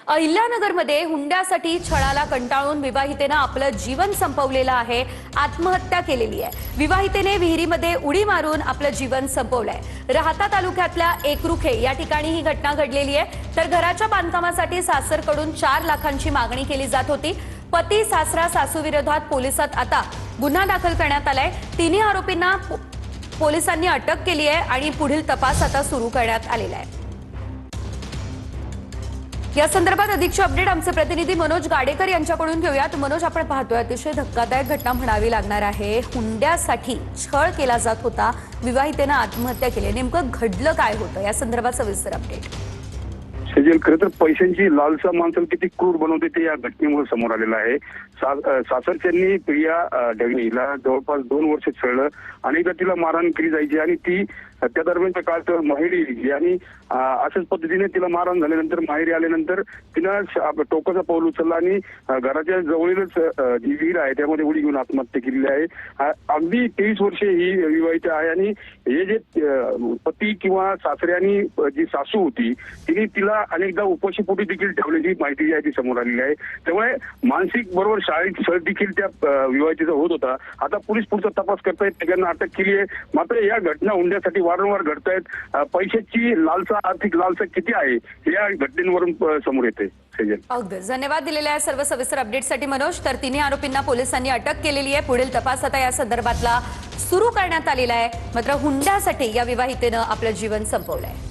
अहिल्यानगरमध्ये हुंड्यासाठी छळाला कंटाळून विवाहितेने आपलं जीवन संपवलेलं आहे, आत्महत्या केलेली आहे। विवाहितेने विहिरीमध्ये उडी मारून आपलं जीवन संपवलंय। राहता तालुक्यातल्या एकरुखे या ठिकाणी ही घटना घडलेली आहे। तर घराच्या बांधकामासाठी सासरकडून 4 लाखांची मागणी केली जात होती। पती सासरा सासू विरोधात पोलिसात आता गुन्हा दाखल करण्यात आलाय। तिन्ही आरोपींना पोलिसांनी अटक केली आहे आणि पुढील तपास आता सुरू करण्यात आलेला आहे। या संदर्भात अधिकची अपडेट आमचे प्रतिनिधी मनोज गाडेकर यांच्याकडून घेऊयात। मनोज, आपण पाहतोय अतिशय धक्कादायक घटना म्हणावी लागणार आहे। हुंड्यासाठी छळ केला जात होता, विवाहितेने आत्महत्या केली। नेमकं घडलं काय होतं, या संदर्भात सविस्तर अपडेट। सेजल, खरं तर पैशांची लालसा माणसाला किती क्रूर बनवते ते या घटनेमुळे समोर आलेलं आहे। सासरच्यांनी प्रिया ढगणीला जवळपास 2 वर्ष छळलं, अनेकदा तिला मारहाण केली जायची आणि ती त्या दरम्यानच्या काळात माहेरी आणि अशाच पद्धतीने तिला मारहाण झाल्यानंतर माहेरी आल्यानंतर तिनं टोकाचा पाऊल उचलला आणि घराच्या जवळीलच जी विहीर आहे त्यामध्ये उडी घेऊन आत्महत्या केलेली आहे। अगदी 23 वर्षे ही विवाहित आहे आणि हे जे पती किंवा सासरे आणि जी सासू होती तिने तिला अनेकदा उपाशीपोटी देखील ठेवल्याची माहिती जी आहे ती समोर आलेली आहे। त्यामुळे मानसिक बरोबर शारीरिक छळ देखील त्या विवाहितेचा होत होता। आता पोलीस पुढचा तपास करतायत, त्यांना अटक केली आहे। मात्र या घटना हुंड्यासाठी वारंवार घडतायत। पैशाची लालसा, आर्थिक लालसा किती आहे या घटनेवरून समोर येते। अगदीच धन्यवाद दिलेल्या सर्व सविस्तर अपडेटसाठी मनोज। तर तिन्ही आरोपींना पोलिसांनी अटक केलेली आहे। पुढील तपास आता या संदर्भातला सुरू करण्यात आलेला आहे। मात्र हुंड्यासाठी या विवाहितेने आपलं जीवन संपवलंय।